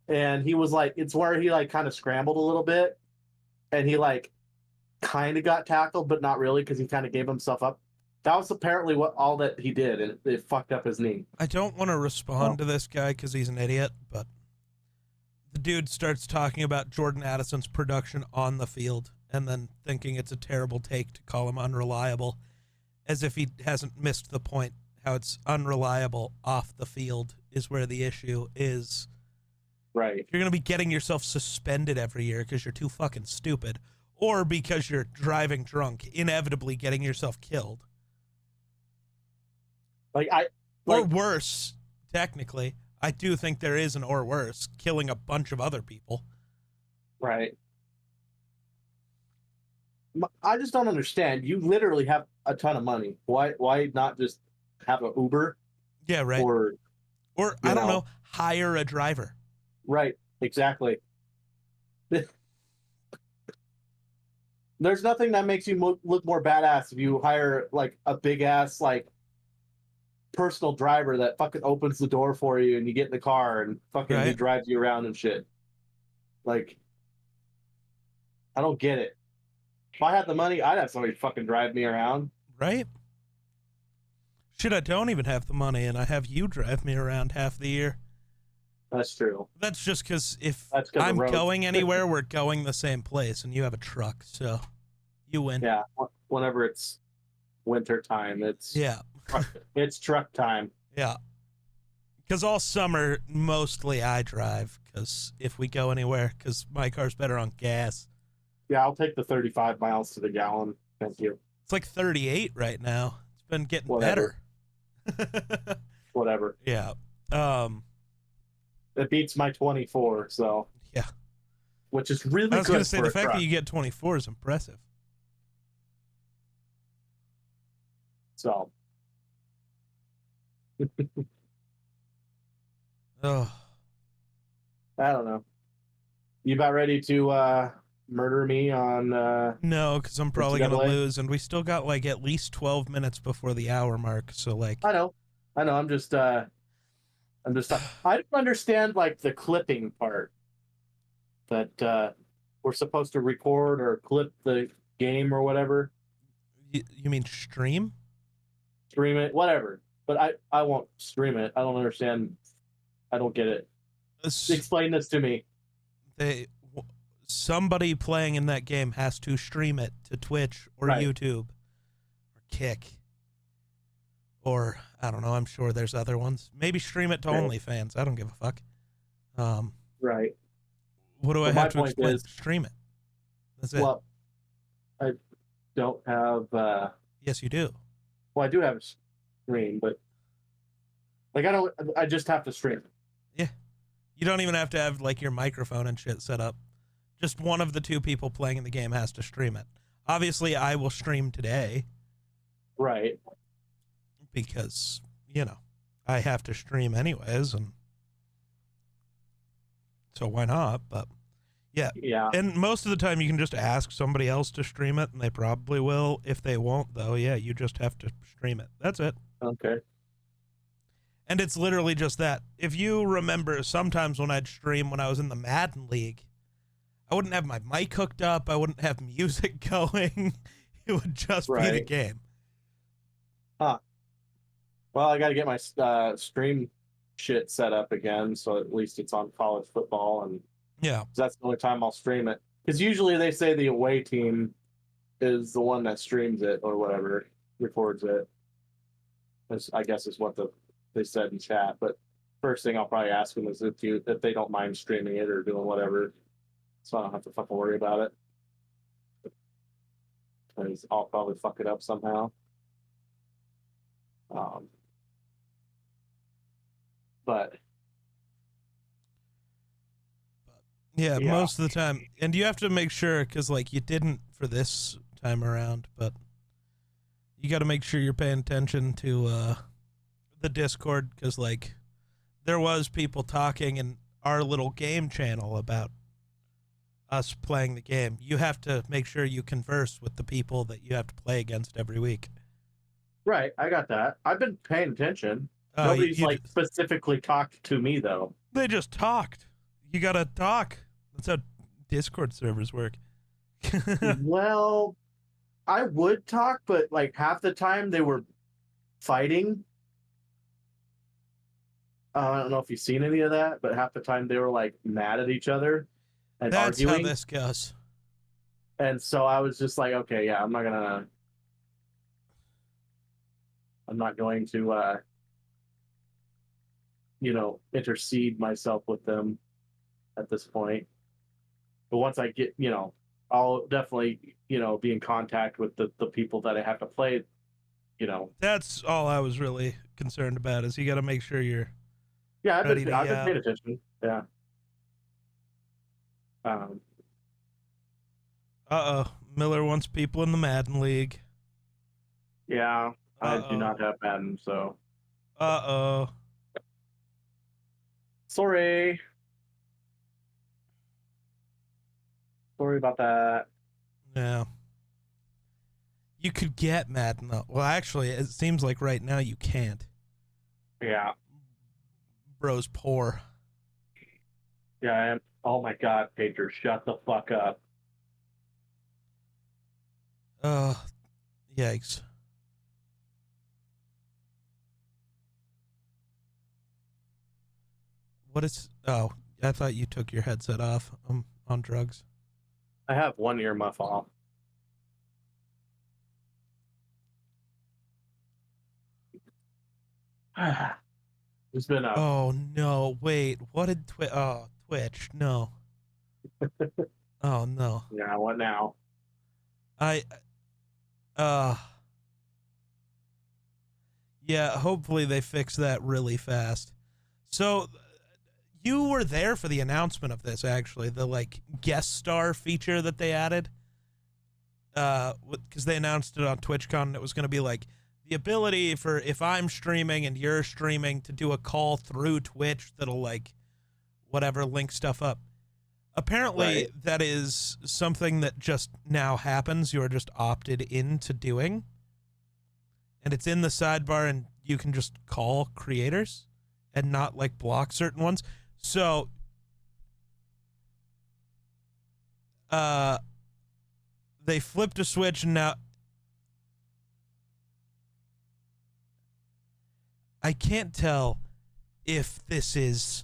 and he was like, it's where he, like, kind of scrambled a little bit, and he, like, kind of got tackled, but not really because he kind of gave himself up. That was apparently what all that he did, and it fucked up his knee. I don't want to respond to this guy because he's an idiot, but the dude starts talking about Jordan Addison's production on the field and then thinking it's a terrible take to call him unreliable, as if he hasn't missed the point. How it's unreliable off the field is where the issue is. Right. You're going to be getting yourself suspended every year because you're too fucking stupid, or because you're driving drunk, inevitably getting yourself killed. Or worse, technically. I do think there is an or worse, killing a bunch of other people. Right. I just don't understand. You literally have a ton of money. Why not just have an Uber? Yeah, right. Or I don't know, hire a driver. Right. Exactly. There's nothing that makes you look more badass if you hire, like, a big ass, like, personal driver that fucking opens the door for you and you get in the car and fucking he drives you around and shit. Like, I don't get it. If I had the money, I'd have somebody fucking drive me around. Right? Shit, I don't even have the money, and I have you drive me around half the year. That's true. That's just because if I'm going anywhere, we're going the same place, and you have a truck, so you win. Yeah, whenever it's winter time, it's it's truck time. Yeah. Because all summer, mostly I drive, because if we go anywhere, because my car's better on gas. Yeah, I'll take the 35 miles to the gallon. Thank you. It's like 38 right now. It's been getting better. Whatever. Yeah. It beats my 24, so. Yeah. Which is really good. I was going to say, the fact that you get 24 is impressive. So. Oh. I don't know. You about ready to murder me on no, because I'm probably going to lose, and we still got like at least 12 minutes before the hour mark, so like. I know. I'm just I don't understand, like, the clipping part that we're supposed to record or clip the game or whatever. You mean stream? Stream it, whatever. But I won't stream it. I don't understand. I don't get it. Explain this to me. Somebody playing in that game has to stream it to Twitch or YouTube or Kick. Or, I don't know, I'm sure there's other ones. Maybe stream it to OnlyFans. I don't give a fuck. Right. What do I have to explain? Stream it. That's it. Well, I don't have... yes, you do. Well, I do have a stream, but... Like, I just have to stream. Yeah. You don't even have to have, like, your microphone and shit set up. Just one of the two people playing in the game has to stream it. Obviously, I will stream today. Right. Because, I have to stream anyways, and so why not? But yeah. Yeah. And most of the time you can just ask somebody else to stream it, and they probably will. If they won't, though, yeah, you just have to stream it. That's it. Okay. And it's literally just that. If you remember, sometimes when I'd stream when I was in the Madden League, I wouldn't have my mic hooked up. I wouldn't have music going. It would just be the Right. game. Well, I got to get my stream shit set up again, so at least it's on college football, and Yeah. that's the only time I'll stream it. Because usually they say the away team is the one that streams it or whatever, records it. I guess is what they said in chat. But first thing I'll probably ask them is if they don't mind streaming it or doing whatever, so I don't have to fucking worry about it. Because I'll probably fuck it up somehow. But Yeah, Yeah. most of the time. And you have to make sure, because, like, you didn't for this time around, but you got to make sure you're paying attention to the Discord, because, like, there was people talking in our little game channel about us playing the game. You have to make sure you converse with the people that you have to play against every week. right, I got that. I've been paying attention. Uh, Nobody's you- like specifically talked to me though. They just talked. You got to talk. That's how Discord servers work. Well, I would talk, but like half the time they were fighting. I don't know if you've seen any of that, but half the time they were like mad at each other and That's arguing. how this goes. And so I was just like, okay, yeah, I'm not going to intercede myself with them at this point. But once I get, I'll definitely, be in contact with the people that I have to play, That's all I was really concerned about, is you got to make sure you're... Yeah, I've Ready been to yell. paying attention. Yeah. Uh-oh. Miller wants people in the Madden League. Yeah, I do Uh-oh. not have Madden, so Uh-oh. sorry. Sorry about that. Yeah. You could get Madden, though. Well, actually, it seems like right now you can't. Yeah, Bro's poor. yeah. I am. Oh my God, Pedro, shut the fuck up. Yikes. What is... Oh, I thought you took your headset off. I'm on drugs. I have one earmuff off. It's been a Oh, no. Wait. What did Twitch. No. Oh, no. yeah. What now? Yeah, hopefully they fix that really fast. So you were there for the announcement of this, actually, the like guest star feature that they added. Because they announced it on TwitchCon, and it was going to be like the ability for, if I'm streaming and you're streaming, to do a call through Twitch that'll like whatever link stuff up. Apparently, Right. that is something that just now happens. You're just opted into doing. And it's in the sidebar, and you can just call creators and not like block certain ones. So, they flipped a switch, and now I can't tell if this is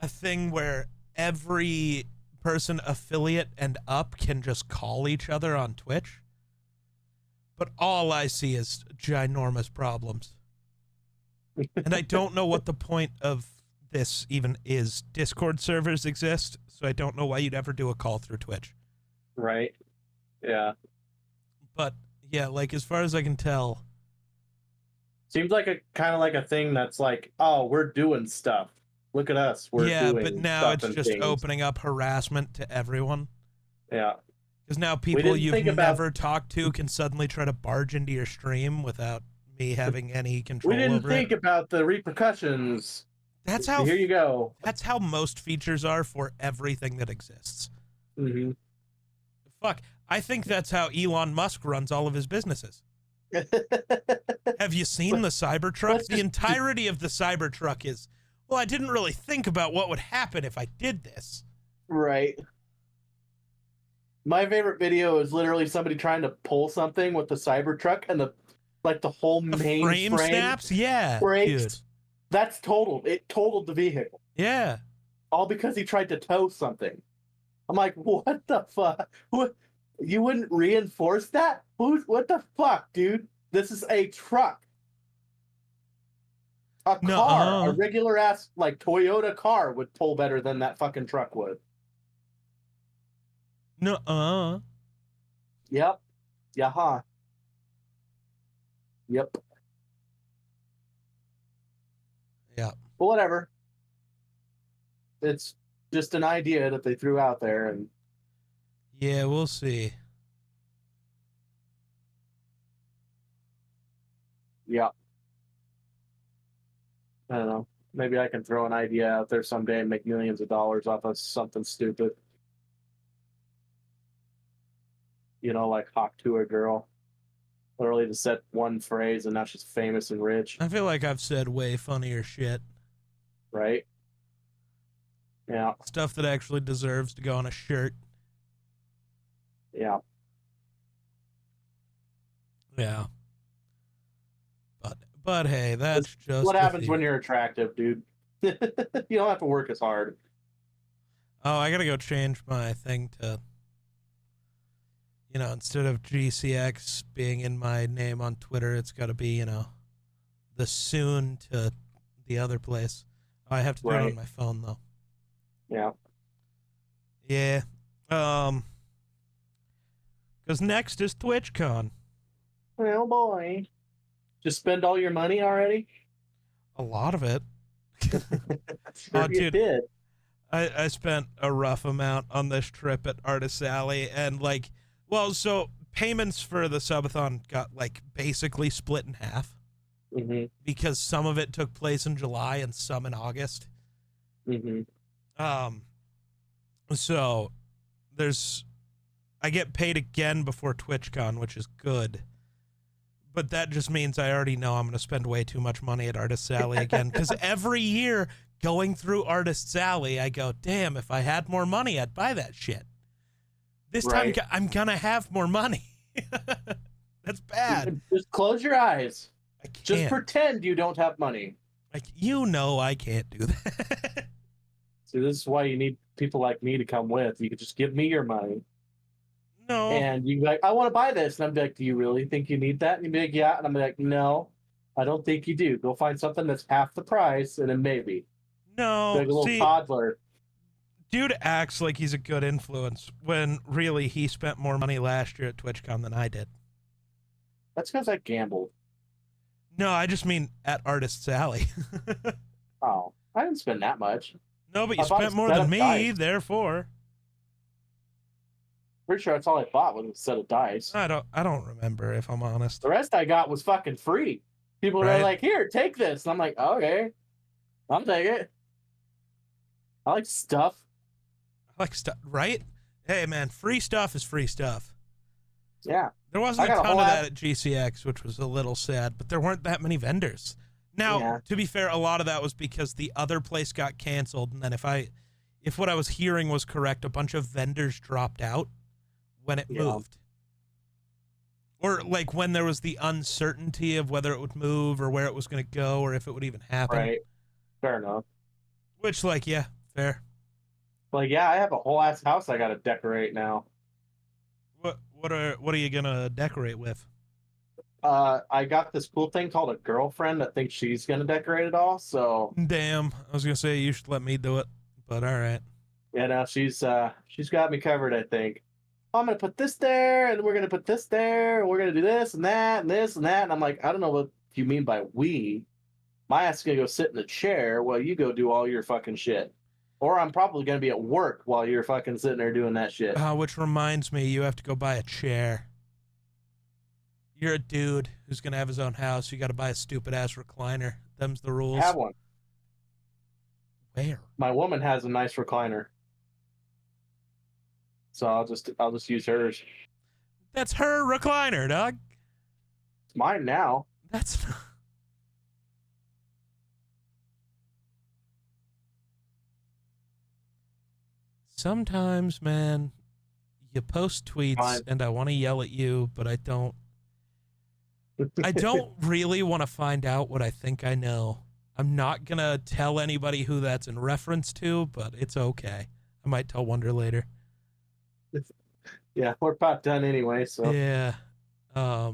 a thing where every person affiliate and up can just call each other on Twitch. But all I see is ginormous problems. And I don't know what the point of this even is. Discord servers exist, so I don't know why you'd ever do a call through Twitch. Right. Yeah. But yeah, like as far as I can tell, Seems like a kind of like a thing that's like, oh, we're doing stuff. Look at us. We're doing but now stuff it's and just things. opening up harassment to everyone. Yeah. Because now people didn't you've think about- never talked to can suddenly try to barge into your stream without me having any control We didn't over think it. about the repercussions. That's how. Here you go. That's how most features are for everything that exists. Mm-hmm. Fuck. I think that's how Elon Musk runs all of his businesses. Have you seen the Cybertruck? The entirety of the Cybertruck is, well, I didn't really think about what would happen if I did this. Right. My favorite video is literally somebody trying to pull something with the Cybertruck and the whole The main frame snaps? Yeah, breaks. dude. That's totaled. It totaled the vehicle. Yeah. All because he tried to tow something. I'm like, what the fuck? What? You wouldn't reinforce that? What the fuck, dude? This is a truck. A car, a regular ass like Toyota car would pull better than that fucking truck would. Yep. Yaha. Yep. Yeah. But whatever. It's just an idea that they threw out there, and yeah, we'll see. yeah. I don't know. Maybe I can throw an idea out there someday and make millions of dollars off of something stupid. You know, like Hawk to a girl. Literally just said one phrase and now she's famous and rich. I feel like I've said way funnier shit. Right? Yeah. Stuff that actually deserves to go on a shirt. Yeah. Yeah. But hey, that's just what happens when you're attractive, dude. You don't have to work as hard. Oh, I gotta go change my thing to, instead of GCX being in my name on Twitter, it's gotta be, the soon to the other place. Oh, I have to do it on my phone though. Yeah. Yeah. Because next is TwitchCon. Oh boy. Just spend all your money already? A lot of it. Sure you did. I spent a rough amount on this trip at Artist Alley, and so payments for the subathon got basically split in half because some of it took place in July and some in August. So I get paid again before TwitchCon, which is good. But that just means I already know I'm going to spend way too much money at Artist Alley again. Because every year going through Artist Alley, I go, damn, if I had more money, I'd buy that shit. This time I'm going to have more money. That's bad. Just close your eyes. I can't. Just pretend you don't have money. I can't do that. See, this is why you need people like me to come with. You could just give me your money. No. And you'd be like, I want to buy this. And I'm like, do you really think you need that? And you'd be like, yeah. And I'm like, no, I don't think you do. Go find something that's half the price and then maybe. No. Like a little toddler. Dude acts like he's a good influence when really he spent more money last year at TwitchCon than I did. That's because I gambled. No, I just mean at Artist's Alley. Oh, I didn't spend that much. No, but you spent more than me, therefore. Pretty sure that's all I bought was a set of dice. I don't remember, if I'm honest. The rest I got was fucking free. People were like, here, take this. And I'm like, okay. I'll take it. I like stuff. Right? Hey, man, free stuff is free stuff. Yeah. There wasn't a ton of that at GCX, which was a little sad, but there weren't that many vendors. Now, to be fair, a lot of that was because the other place got canceled, and then if what I was hearing was correct, a bunch of vendors dropped out when it moved. Or when there was the uncertainty of whether it would move or where it was going to go or if it would even happen. Right. Fair enough. Which, yeah, fair. I have a whole ass house I got to decorate now. What are you going to decorate with? I got this cool thing called a girlfriend that thinks she's going to decorate it all, so... Damn. I was going to say you should let me do it, but all right. Yeah, no, she's got me covered, I think. I'm going to put this there, and we're going to put this there, and we're going to do this and that, and this and that. And I'm like, I don't know what you mean by we. My ass is going to go sit in the chair while you go do all your fucking shit. Or I'm probably going to be at work while you're fucking sitting there doing that shit. Which reminds me, you have to go buy a chair. You're a dude who's going to have his own house. You got to buy a stupid-ass recliner. Them's the rules. I have one. Where? My woman has a nice recliner, so I'll just use hers. That's her recliner, dog. It's mine now. That's sometimes, man, you post tweets Fine. and I want to yell at you, but I don't. I don't really want to find out what I think I know. I'm not going to tell anybody who that's in reference to, but it's okay. I might tell Wonder later. Yeah, we're about done anyway, so Yeah. yeah,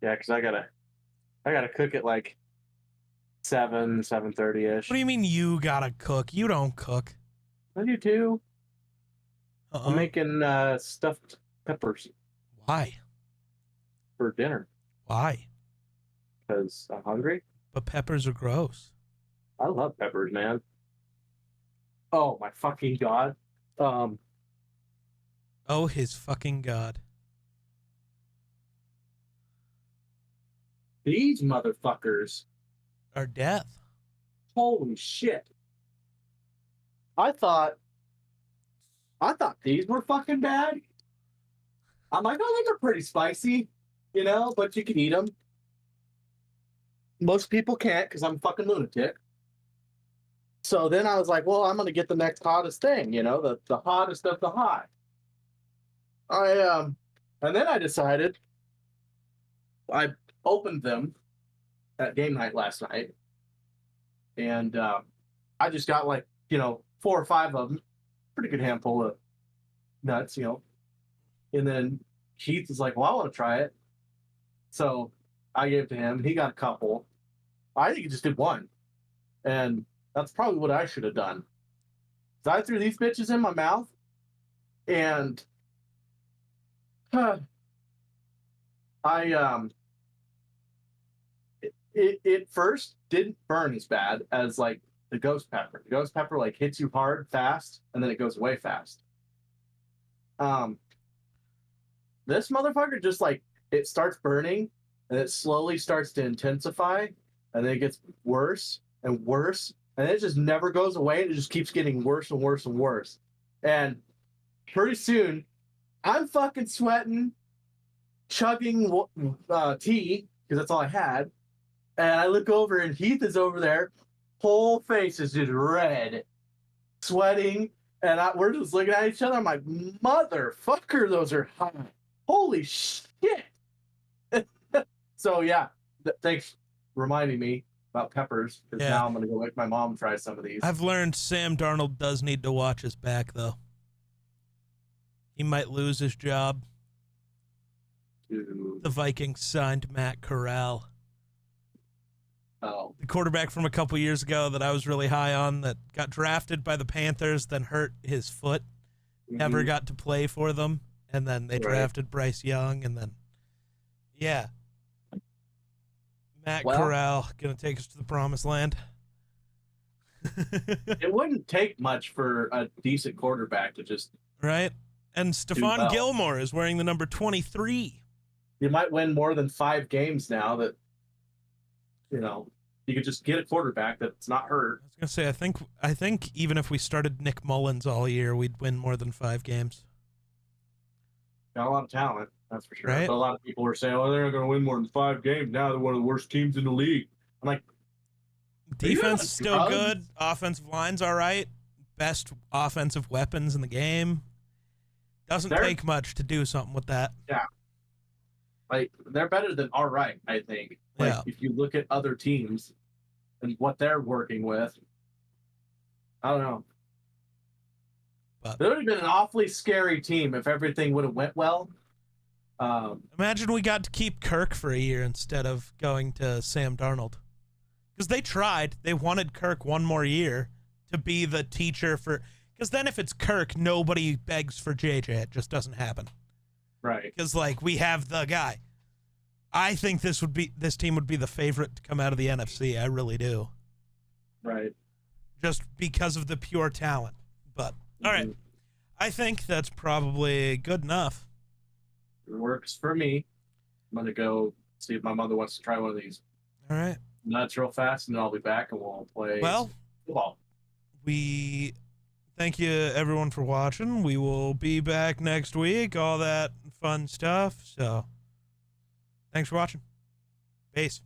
because I gotta cook at like 7:30 ish. What do you mean you gotta cook? You don't cook. I do too. Uh-uh. I'm making stuffed peppers Why? for dinner Why? because I'm hungry. But peppers are gross. I love peppers, man. Oh my fucking god. Oh, his fucking God. These motherfuckers. Our death. Holy shit. I thought these were fucking bad. I'm like, oh, they're pretty spicy, but you can eat them. Most people can't because I'm a fucking lunatic. So then I was like, well, I'm going to get the next hottest thing, the hottest of the hot. And then I decided, I opened them at game night last night, and I just got 4 or 5 of them, pretty good handful of nuts, and then Keith was like, well, I want to try it. So I gave it to him. He got a couple. I think he just did one. And that's probably what I should have done. So I threw these bitches in my mouth, and it first didn't burn as bad as like the ghost pepper. The ghost pepper hits you hard fast, and then it goes away fast. This motherfucker just it starts burning, and it slowly starts to intensify, and then it gets worse and worse, and it just never goes away. It just keeps getting worse and worse and worse. And pretty soon, I'm fucking sweating, chugging tea, because that's all I had. And I look over, and Heath is over there. Whole face is just red, sweating, and we're just looking at each other. I'm like, motherfucker, those are hot. Holy shit. So, yeah, thanks for reminding me about peppers, because now I'm going to go make my mom try some of these. I've learned Sam Darnold does need to watch his back, though. He might lose his job. Dude. The Vikings signed Matt Corral. Oh. The quarterback from a couple years ago that I was really high on that got drafted by the Panthers, then hurt his foot, never got to play for them, and then they drafted Bryce Young, and then, Matt Corral going to take us to the promised land. It wouldn't take much for a decent quarterback to just... Right? And Stephon Gilmore is wearing the number 23. You might win more than 5 games now that, you could just get a quarterback that's not hurt. I was going to say, I think even if we started Nick Mullins all year, we'd win more than 5 games. Got a lot of talent, that's for sure. Right? But a lot of people were saying, they're not going to win more than 5 games. Now they're one of the worst teams in the league. I'm like, defense is still good. Offensive line's all right. Best offensive weapons in the game. Doesn't take much to do something with that. Yeah. They're better than all right, I think. If you look at other teams and what they're working with, I don't know. But it would have been an awfully scary team if everything would have went well. Imagine we got to keep Kirk for a year instead of going to Sam Darnold. Because they tried. They wanted Kirk one more year to be the teacher for... Because then if it's Kirk, nobody begs for JJ. It just doesn't happen. Right. Because, we have the guy. I think this team would be the favorite to come out of the NFC. I really do. Right. Just because of the pure talent. But, all right. I think that's probably good enough. It works for me. I'm going to go see if my mother wants to try one of these. All right. nuts real fast, and then I'll be back and we'll play Well, football. we thank you everyone for watching. We will be back next week, all that fun stuff. So thanks for watching. Peace.